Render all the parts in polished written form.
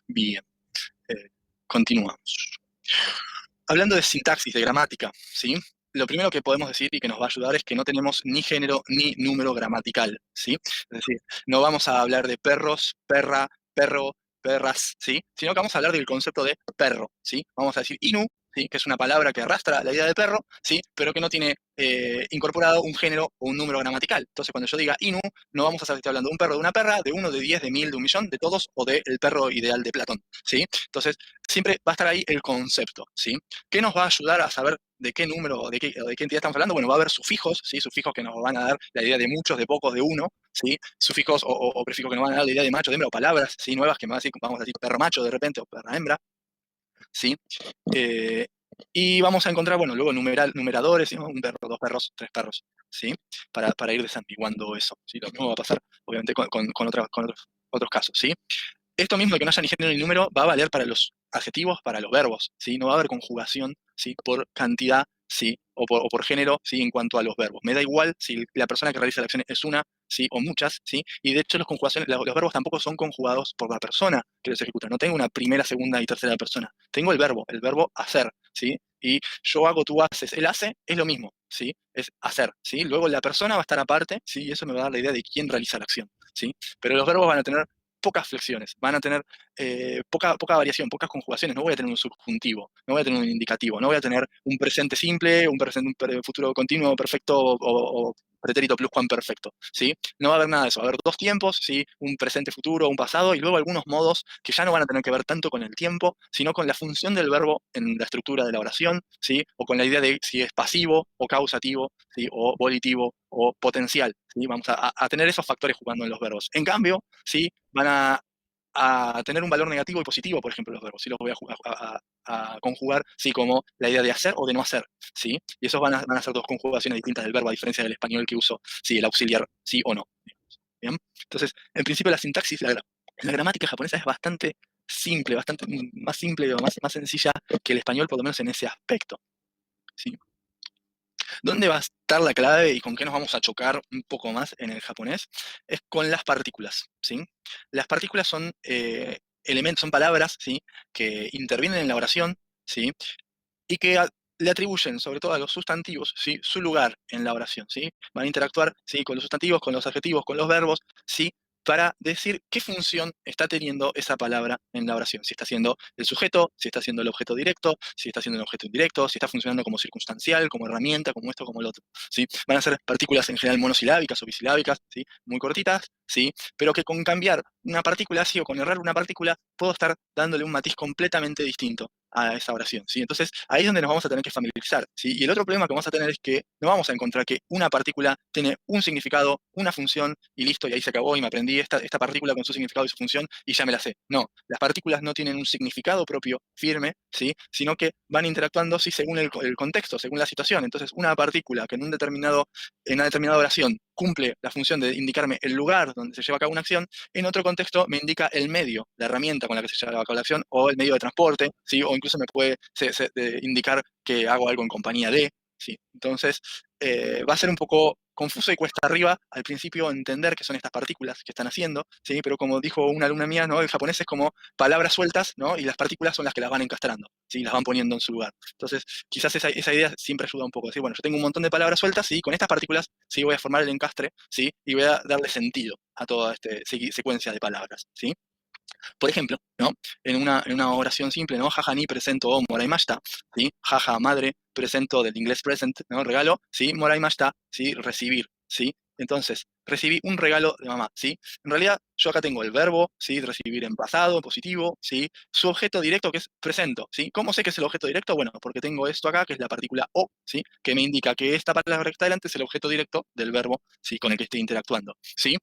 Bien, eh, continuamos. Hablando de sintaxis, de gramática, ¿sí? Lo primero que podemos decir y que nos va a ayudar es que no tenemos ni género ni número gramatical, ¿sí? Es decir, no vamos a hablar de perros, perra, perro, perras, ¿sí? Sino que vamos a hablar del concepto de perro, ¿sí? Vamos a decir inu, ¿sí? Que es una palabra que arrastra la idea de perro, ¿sí? Pero que no tiene incorporado un género o un número gramatical. Entonces, cuando yo diga inu, no vamos a saber si estoy hablando de un perro, de una perra, de uno, de 10, de 1000, de un millón, de todos, o del perro ideal de Platón, ¿sí? Entonces, siempre va a estar ahí el concepto, ¿sí? ¿Qué nos va a ayudar a saber de qué número o de qué entidad estamos hablando? Bueno, va a haber sufijos, ¿sí? Sufijos que nos van a dar la idea de muchos, de pocos, de uno, ¿sí? Sufijos o prefijos que nos van a dar la idea de macho, de hembra, o palabras, ¿sí? Nuevas que me van a decir, vamos a decir perro macho de repente, o perra hembra, ¿sí? Eh, y vamos a encontrar, bueno, luego numeradores, ¿sí? Un perro, dos perros, tres perros, ¿sí? Para ir desambiguando eso, ¿sí? Lo mismo va a pasar, obviamente, con otros casos, ¿sí? Esto mismo de que no haya ni género ni número va a valer para los adjetivos, para los verbos, ¿sí? No va a haber conjugación, ¿sí? Por cantidad, ¿sí? O por género, ¿sí? En cuanto a los verbos. Me da igual si la persona que realiza la acción es una, ¿sí? O muchas, ¿sí? Y de hecho los verbos tampoco son conjugados por la persona que los ejecuta. No tengo una primera, segunda y tercera persona. Tengo el verbo hacer, ¿sí? Y yo hago, tú haces. Él hace, es lo mismo, ¿sí? Es hacer, ¿sí? Luego la persona va a estar aparte, ¿sí? Y eso me va a dar la idea de quién realiza la acción, ¿sí? Pero los verbos van a tener pocas flexiones, van a tener poca variación, pocas conjugaciones. No voy a tener un subjuntivo, no voy a tener un indicativo, no voy a tener un presente simple, un futuro continuo perfecto o pretérito pluscuamperfecto, ¿sí? No va a haber nada de eso. Va a haber dos tiempos, ¿sí? Un presente futuro, un pasado, y luego algunos modos que ya no van a tener que ver tanto con el tiempo, sino con la función del verbo en la estructura de la oración, ¿sí? O con la idea de si es pasivo o causativo, ¿sí? O volitivo o potencial, ¿sí? Vamos a tener esos factores jugando en los verbos. En cambio, ¿sí? Van a tener un valor negativo y positivo, por ejemplo, los verbos. ¿Sí? Los voy a conjugar, ¿sí? Como la idea de hacer o de no hacer, ¿sí? Y esos van a ser dos conjugaciones distintas del verbo, a diferencia del español que uso, ¿sí? El auxiliar, sí o no. ¿Bien? Entonces, en principio la sintaxis, la gramática japonesa es bastante simple, bastante más simple o más sencilla que el español, por lo menos en ese aspecto, ¿sí? ¿Dónde va a estar la clave y con qué nos vamos a chocar un poco más en el japonés? Es con las partículas, ¿sí? Las partículas son elementos, son palabras, ¿sí? Que intervienen en la oración, ¿sí? Y que le atribuyen, sobre todo a los sustantivos, ¿sí? Su lugar en la oración, ¿sí? Van a interactuar, ¿sí? Con los sustantivos, con los adjetivos, con los verbos, ¿sí? Para decir qué función está teniendo esa palabra en la oración. Si está siendo el sujeto, si está siendo el objeto directo, si está siendo el objeto indirecto, si está funcionando como circunstancial, como herramienta, como esto, como lo otro, ¿sí? Van a ser partículas en general monosilábicas o bisilábicas, ¿sí? Muy cortitas, ¿sí? Pero que con cambiar una partícula así o con errar una partícula, puedo estar dándole un matiz completamente distinto a esa oración, ¿sí? Entonces, ahí es donde nos vamos a tener que familiarizar, ¿sí? Y el otro problema que vamos a tener es que no vamos a encontrar que una partícula tiene un significado, una función, y listo, y ahí se acabó, y me aprendí esta partícula con su significado y su función, y ya me la sé. No, las partículas no tienen un significado propio firme, ¿sí? Sino que van interactuando, sí, según el contexto, según la situación. Entonces, una partícula que en una determinada oración cumple la función de indicarme el lugar donde se lleva a cabo una acción, en otro contexto me indica el medio, la herramienta con la que se lleva a cabo la acción, o el medio de transporte, ¿sí? O incluso me puede indicar que hago algo en compañía de, ¿sí? Entonces, va a ser un poco confuso y cuesta arriba al principio entender qué son estas partículas que están haciendo, ¿sí? Pero como dijo una alumna mía, ¿no? El japonés es como palabras sueltas, ¿no? Y las partículas son las que las van encastrando, ¿sí? Las van poniendo en su lugar. Entonces, quizás esa idea siempre ayuda un poco. Decir, bueno, yo tengo un montón de palabras sueltas y con estas partículas sí voy a formar el encastre, ¿sí? Y voy a darle sentido a toda esta secuencia de palabras, ¿sí? Por ejemplo, ¿no? En una oración simple, ¿no? Jaja ni presento o moraimashita, ¿sí? Jaja madre, presento del inglés present, ¿no? Regalo, ¿sí? Moraimashita, ¿sí? Recibir, ¿sí? Entonces, recibí un regalo de mamá, ¿sí? En realidad, yo acá tengo el verbo, ¿sí? Recibir en pasado, en positivo, ¿sí? Su objeto directo que es presento, ¿sí? ¿Cómo sé que es el objeto directo? Bueno, porque tengo esto acá, que es la partícula o, ¿sí? Que me indica que esta palabra que está delante es el objeto directo del verbo, ¿sí? Con el que estoy interactuando, ¿sí?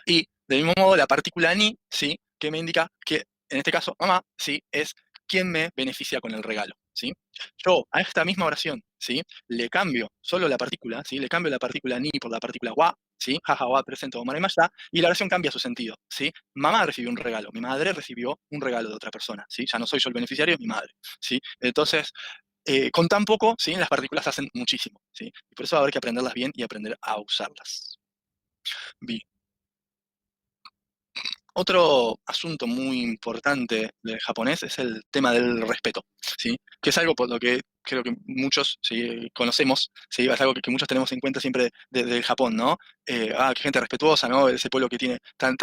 Y del mismo modo, la partícula ni, ¿sí? Que me indica que, en este caso, mamá, ¿sí? Es quien me beneficia con el regalo, ¿sí? Yo a esta misma oración, ¿sí? Le cambio solo la partícula, ¿sí? Le cambio la partícula ni por la partícula wa, ¿sí? Jaja, wa, presento, ya y la oración cambia su sentido, ¿sí? Mamá recibió un regalo, mi madre recibió un regalo de otra persona, ¿sí? Ya no soy yo el beneficiario, es mi madre, ¿sí? Entonces, con tan poco, ¿sí? Las partículas hacen muchísimo, ¿sí? Y por eso va a haber que aprenderlas bien y aprender a usarlas. Bien. Otro asunto muy importante del japonés es el tema del respeto, ¿sí? Que es algo por lo que creo que muchos ¿sí? conocemos, ¿sí? Es algo que muchos tenemos en cuenta siempre del Japón, ¿no? Qué gente respetuosa, ¿no? Ese pueblo que tiene tan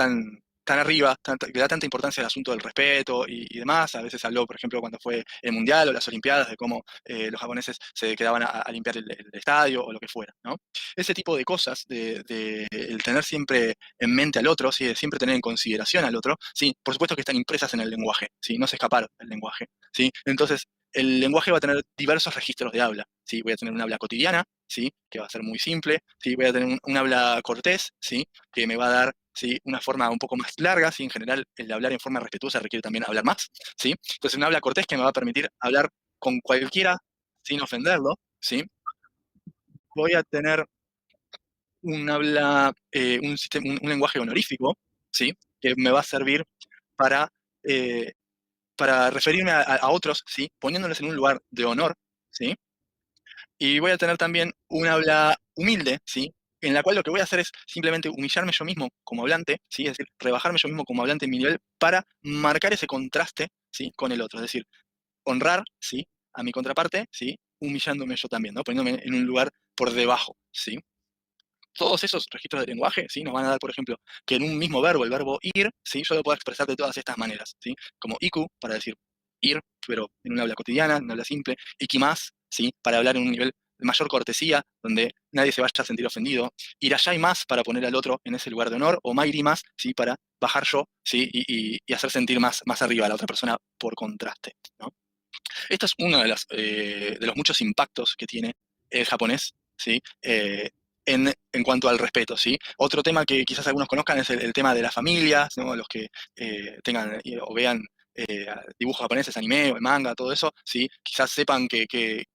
arriba, que da tanta importancia al asunto del respeto y demás. A veces habló, por ejemplo, cuando fue el Mundial o las Olimpiadas, de cómo los japoneses se quedaban a limpiar el estadio o lo que fuera, ¿no? Ese tipo de cosas, de el tener siempre en mente al otro, ¿sí? De siempre tener en consideración al otro, ¿sí? Por supuesto que están impresas en el lenguaje, ¿sí? No se escaparon del lenguaje, ¿sí? Entonces, el lenguaje va a tener diversos registros de habla, ¿sí? Voy a tener un habla cotidiana, ¿sí? Que va a ser muy simple, ¿sí? Voy a tener un habla cortés, ¿sí? Que me va a dar, ¿sí? Una forma un poco más larga, ¿sí? En general, el hablar en forma respetuosa requiere también hablar más, ¿sí? Entonces, un habla cortés que me va a permitir hablar con cualquiera sin ofenderlo, ¿sí? Voy a tener un habla, un lenguaje honorífico, ¿sí? Que me va a servir para, eh, para referirme a otros, ¿sí? Poniéndoles en un lugar de honor, ¿sí? Y voy a tener también un habla humilde, ¿sí? En la cual lo que voy a hacer es simplemente humillarme yo mismo como hablante, ¿sí? Es decir, rebajarme yo mismo como hablante en mi nivel para marcar ese contraste, ¿sí? Con el otro. Es decir, honrar, ¿sí? A mi contraparte, ¿sí? Humillándome yo también, ¿no? Poniéndome en un lugar por debajo, ¿sí? Todos esos registros de lenguaje, ¿sí? Nos van a dar, por ejemplo, que en un mismo verbo, el verbo ir, ¿sí? Yo lo puedo expresar de todas estas maneras, ¿sí? Como iku, para decir ir, pero en una habla cotidiana, en una habla simple. Ikimas, ¿sí? Para hablar en un nivel de mayor cortesía, donde nadie se vaya a sentir ofendido. Irayaimas, para poner al otro en ese lugar de honor. O mairimas, ¿sí? Para bajar yo, ¿sí? Y hacer sentir más arriba a la otra persona por contraste, ¿no? Esto es uno de los muchos impactos que tiene el japonés, ¿sí? En cuanto al respeto, ¿sí? Otro tema que quizás algunos conozcan es el tema de las familias, ¿no? Los que tengan o vean dibujos japoneses, anime o manga, todo eso, ¿sí? Quizás sepan que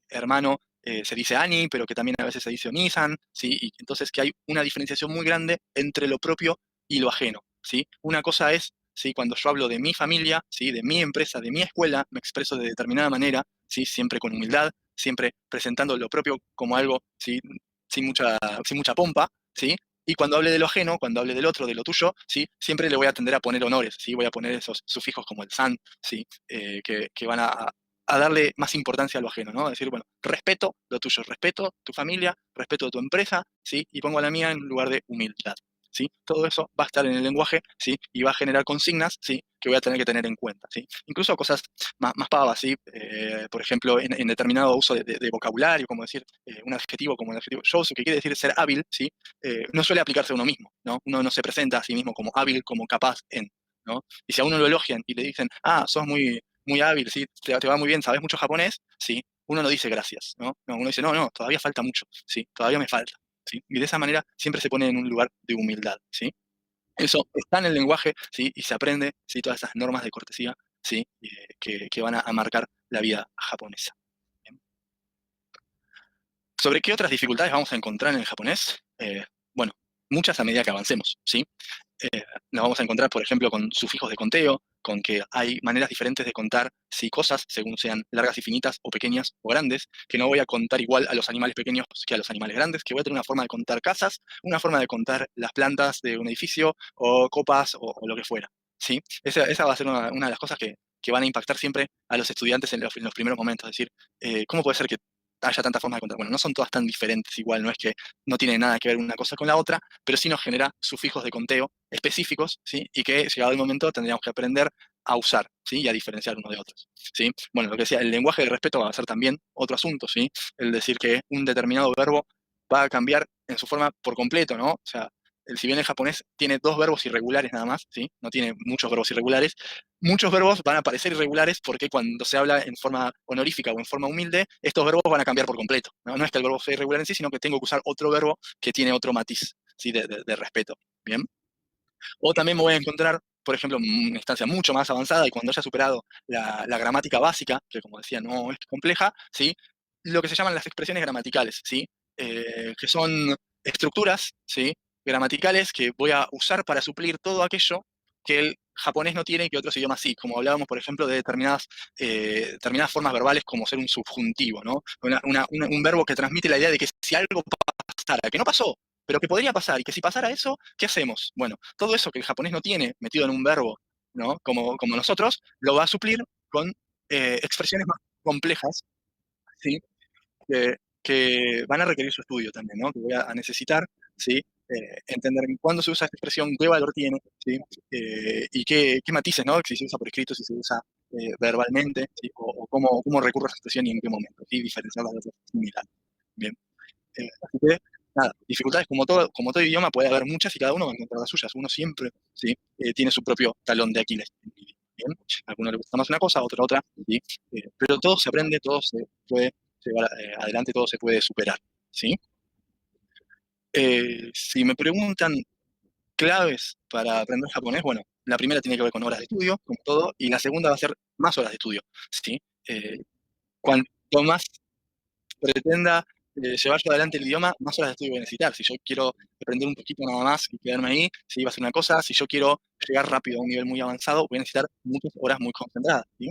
hermano se dice ani, pero que también a veces se dice onisan, ¿sí? Y entonces que hay una diferenciación muy grande entre lo propio y lo ajeno, ¿sí? Una cosa es, ¿sí? Cuando yo hablo de mi familia, ¿sí? De mi empresa, de mi escuela, me expreso de determinada manera, ¿sí? Siempre con humildad, siempre presentando lo propio como algo, ¿sí? Sin mucha, sin mucha pompa, ¿sí? Y cuando hable de lo ajeno, cuando hable del otro, de lo tuyo, ¿sí? Siempre le voy a tender a poner honores, ¿sí? Voy a poner esos sufijos como el san, ¿sí? Que van a darle más importancia a lo ajeno, ¿no? Decir, bueno, respeto lo tuyo, respeto tu familia, respeto tu empresa, ¿sí? Y pongo a la mía en lugar de humildad, ¿sí? Todo eso va a estar en el lenguaje, ¿sí? Y va a generar consignas, ¿sí? Que voy a tener que tener en cuenta, ¿sí? Incluso cosas más pavas, ¿sí? Por ejemplo, en determinado uso de vocabulario, como decir un adjetivo como el adjetivo shousu, que quiere decir ser hábil, ¿sí? No suele aplicarse a uno mismo, ¿no? Uno no se presenta a sí mismo como hábil, como capaz en, ¿no? Y si a uno lo elogian y le dicen, sos muy hábil, ¿sí? Te va muy bien, sabes mucho japonés, ¿sí? Uno no dice gracias, ¿no? No, uno dice, no, todavía falta mucho, ¿sí? Todavía me falta, ¿sí? Y de esa manera siempre se pone en un lugar de humildad, ¿sí? Eso está en el lenguaje, ¿sí? Y se aprende, ¿sí? Todas esas normas de cortesía, ¿sí? Que van a marcar la vida japonesa. Bien. ¿Sobre qué otras dificultades vamos a encontrar en el japonés? Bueno, muchas a medida que avancemos, ¿sí? Nos vamos a encontrar, por ejemplo, con sufijos de conteo, con que hay maneras diferentes de contar sí, cosas, según sean largas y finitas, o pequeñas o grandes, que no voy a contar igual a los animales pequeños que a los animales grandes, que voy a tener una forma de contar casas, una forma de contar las plantas de un edificio, o copas, o lo que fuera, ¿sí? Esa va a ser una de las cosas que van a impactar siempre a los estudiantes en los primeros momentos, es decir, ¿cómo puede ser que haya tantas formas de contar? Bueno, no son todas tan diferentes igual, no es que no tiene nada que ver una cosa con la otra, pero sí nos genera sufijos de conteo específicos, ¿sí? Y que llegado el momento tendríamos que aprender a usar, ¿sí? Y a diferenciar unos de otros, ¿sí? Bueno, lo que decía, el lenguaje del respeto va a ser también otro asunto, ¿sí? El decir que un determinado verbo va a cambiar en su forma por completo, ¿no? O sea, si bien el japonés tiene dos verbos irregulares nada más, ¿sí? No tiene muchos verbos irregulares, muchos verbos van a parecer irregulares porque cuando se habla en forma honorífica o en forma humilde, estos verbos van a cambiar por completo, ¿no? No es que el verbo sea irregular en sí, sino que tengo que usar otro verbo que tiene otro matiz, ¿sí? De respeto, ¿bien? O también me voy a encontrar, por ejemplo, en una instancia mucho más avanzada y cuando haya superado la gramática básica, que como decía no es compleja, ¿sí? Lo que se llaman las expresiones gramaticales, ¿sí? Que son estructuras, ¿sí? Gramaticales que voy a usar para suplir todo aquello que el japonés no tiene y que otros idiomas sí, como hablábamos, por ejemplo, de determinadas formas verbales como ser un subjuntivo, ¿no? Un verbo que transmite la idea de que si algo pasara, que no pasó, pero que podría pasar, y que si pasara eso, ¿qué hacemos? Bueno, todo eso que el japonés no tiene metido en un verbo, ¿no? Como nosotros, lo va a suplir con expresiones más complejas, ¿sí? Que van a requerir su estudio también, ¿no? Que voy a necesitar, ¿sí? Entender cuándo se usa esta expresión, qué valor tiene, ¿sí? Y qué matices, ¿no? Si se usa por escrito, si se usa verbalmente, ¿sí? O cómo recurre a esa expresión y en qué momento, ¿sí? Diferenciarlas de otras similares. Bien. Así que, nada, dificultades como todo idioma puede haber muchas y cada uno va a encontrar las suyas. Uno siempre, ¿sí? Tiene su propio talón de Aquiles. Bien. A alguno le gusta más una cosa, a otro otra, ¿sí? Pero todo se aprende, todo se puede llevar adelante, todo se puede superar, ¿sí? Si me preguntan claves para aprender japonés, bueno, la primera tiene que ver con horas de estudio, como todo, y la segunda va a ser más horas de estudio, ¿sí? Cuanto más pretenda llevar yo adelante el idioma, más horas de estudio voy a necesitar. Si yo quiero aprender un poquito nada más y quedarme ahí, sí, va a ser una cosa. Si yo quiero llegar rápido a un nivel muy avanzado, voy a necesitar muchas horas muy concentradas, ¿sí?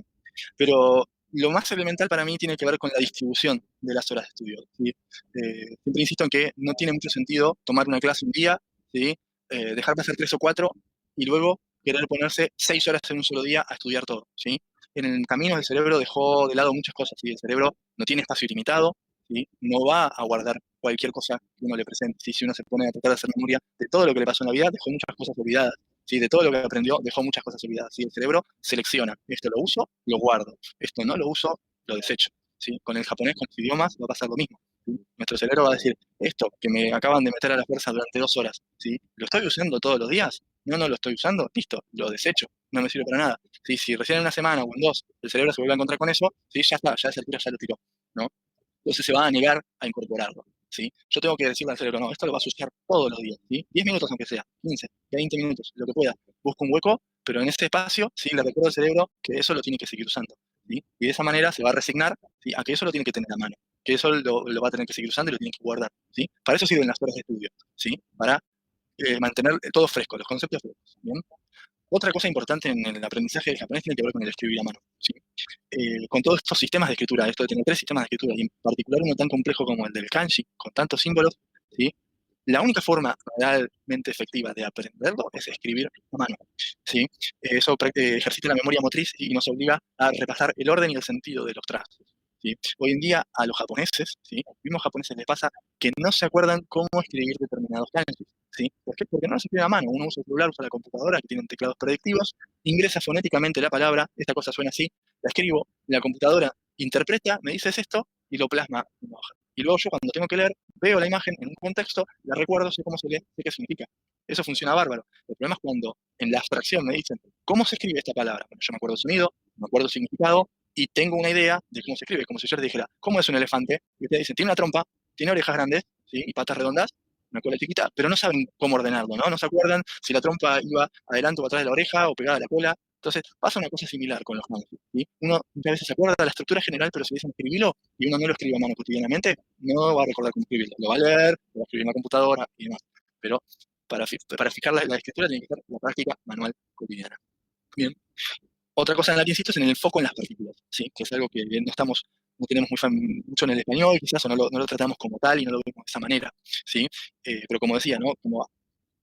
Pero lo más elemental para mí tiene que ver con la distribución de las horas de estudio, ¿sí? Siempre insisto en que no tiene mucho sentido tomar una clase un día, ¿sí? Dejar pasar 3 o 4 y luego querer ponerse 6 horas en un solo día a estudiar todo, ¿sí? En el camino el cerebro dejó de lado muchas cosas, ¿sí? El cerebro no tiene espacio ilimitado, ¿sí? No va a guardar cualquier cosa que uno le presente, ¿sí? Si uno se pone a tratar de hacer memoria de todo lo que le pasó en la vida, dejó muchas cosas olvidadas, ¿sí? De todo lo que aprendió, dejó muchas cosas olvidadas, ¿sí? El cerebro selecciona, esto lo uso, lo guardo, esto no lo uso, lo desecho, ¿sí? Con el japonés, con los idiomas, va a pasar lo mismo, ¿sí? Nuestro cerebro va a decir, esto que me acaban de meter a la fuerza durante 2 horas, ¿sí? ¿Lo estoy usando todos los días? No lo estoy usando, listo, lo desecho, no me sirve para nada. ¿Sí? Si recién en una semana o en 2 el cerebro se vuelve a encontrar con eso, sí, ya está, ya a esa altura ya lo tiró, ¿no? Entonces se va a negar a incorporarlo, ¿sí? Yo tengo que decirle al cerebro, no, esto lo vas a usar todos los días, ¿sí? 10 minutos aunque sea, 15, 20 minutos, lo que pueda. Busco un hueco, pero en ese espacio, sí, le recuerdo al cerebro que eso lo tiene que seguir usando, ¿sí? Y de esa manera se va a resignar, ¿sí? A que eso lo tiene que tener a mano, que eso lo va a tener que seguir usando y lo tiene que guardar, ¿sí? Para eso sirven las horas de estudio, ¿sí? Para mantener todo fresco, los conceptos frescos, ¿bien? Otra cosa importante en el aprendizaje del japonés tiene que ver con el escribir a mano, ¿sí? Con todos estos sistemas de escritura, esto de tener 3 sistemas de escritura, y en particular uno tan complejo como el del kanji, con tantos símbolos, ¿sí? La única forma realmente efectiva de aprenderlo es escribir a mano, ¿sí? Eso ejercita la memoria motriz y nos obliga a repasar el orden y el sentido de los trazos, ¿sí? Hoy en día a los japoneses, ¿sí? A los mismos japoneses les pasa que no se acuerdan cómo escribir determinados kanjis, ¿sí? ¿Por qué? Porque no se escribe a mano. Uno usa el celular, usa la computadora, que tienen teclados predictivos, ingresa fonéticamente la palabra, esta cosa suena así, la escribo, la computadora interpreta, me dices esto y lo plasma en una hoja. Y luego yo cuando tengo que leer, veo la imagen en un contexto, la recuerdo, sé cómo se lee, sé qué significa. Eso funciona bárbaro. El problema es cuando en la abstracción me dicen, ¿cómo se escribe esta palabra? Bueno, yo me acuerdo el sonido, me acuerdo el significado y tengo una idea de cómo se escribe, como si yo les dijera, ¿cómo es un elefante? Y ustedes dicen, tiene una trompa, tiene orejas grandes, ¿sí? Y patas redondas, una cola chiquita, pero no saben cómo ordenarlo, ¿no? No se acuerdan si la trompa iba adelante o atrás de la oreja o pegada a la cola. Entonces pasa una cosa similar con los kanji, ¿sí? Uno muchas veces se acuerda de la estructura general, pero si dicen escribirlo y uno no lo escribe a mano cotidianamente, no va a recordar cómo escribirlo. Lo va a leer, lo va a escribir en la computadora y demás. Pero para fijar la escritura tiene que ser la práctica manual cotidiana. Bien. Otra cosa en la que insisto es en el foco en las partículas, ¿sí? Que es algo que no tenemos mucho en el español, quizás, o no lo tratamos como tal y no lo vemos de esa manera, ¿sí? Pero como decía, ¿no? Como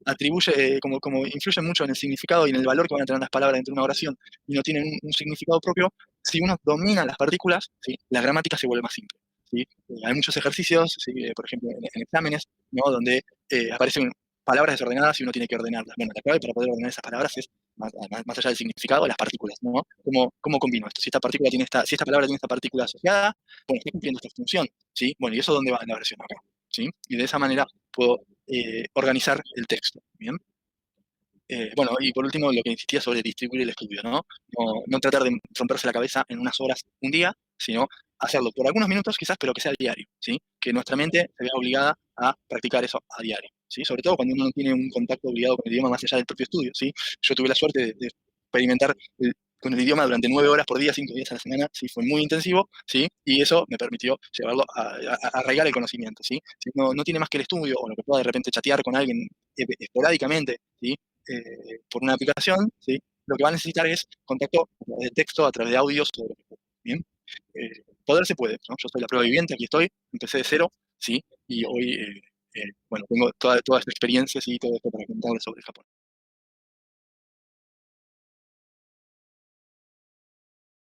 atribuye, como influye mucho en el significado y en el valor que van a tener las palabras dentro de una oración y no tienen un significado propio, si uno domina las partículas, ¿sí? La gramática se vuelve más simple, ¿sí? Hay muchos ejercicios, ¿sí? Por ejemplo, en exámenes, ¿no? Donde aparecen palabras desordenadas y uno tiene que ordenarlas. Bueno, la clave para poder ordenar esas palabras es, más allá del significado, las partículas, ¿no? ¿Cómo combino esto? Si esta palabra tiene esta partícula asociada, bueno, está cumpliendo esta función, ¿sí? Bueno, ¿y eso dónde va en la versión acá? ¿Sí? Y de esa manera puedo organizar el texto, ¿bien? Bueno, y por último, lo que insistía sobre distribuir el estudio, ¿no? No tratar de romperse la cabeza en unas horas un día, sino hacerlo por algunos minutos quizás, pero que sea diario, ¿sí? Que nuestra mente se vea obligada a practicar eso a diario, ¿sí? Sobre todo cuando uno no tiene un contacto obligado con el idioma más allá del propio estudio, ¿sí? Yo tuve la suerte de experimentar con el idioma durante 9 horas por día, 5 días a la semana, sí, fue muy intensivo, ¿sí? Y eso me permitió llevarlo a arraigar el conocimiento, ¿sí? Si no tiene más que el estudio o lo que pueda de repente chatear con alguien esporádicamente, ¿sí? Por una aplicación, ¿sí? Lo que va a necesitar es contacto a través de texto, a través de audios, todo lo que pueda, ¿bien? Poder se puede, ¿no? Yo soy la prueba viviente, aquí estoy, empecé de cero, ¿sí? Y hoy bueno, tengo toda esta experiencia y todo esto para contarles sobre Japón.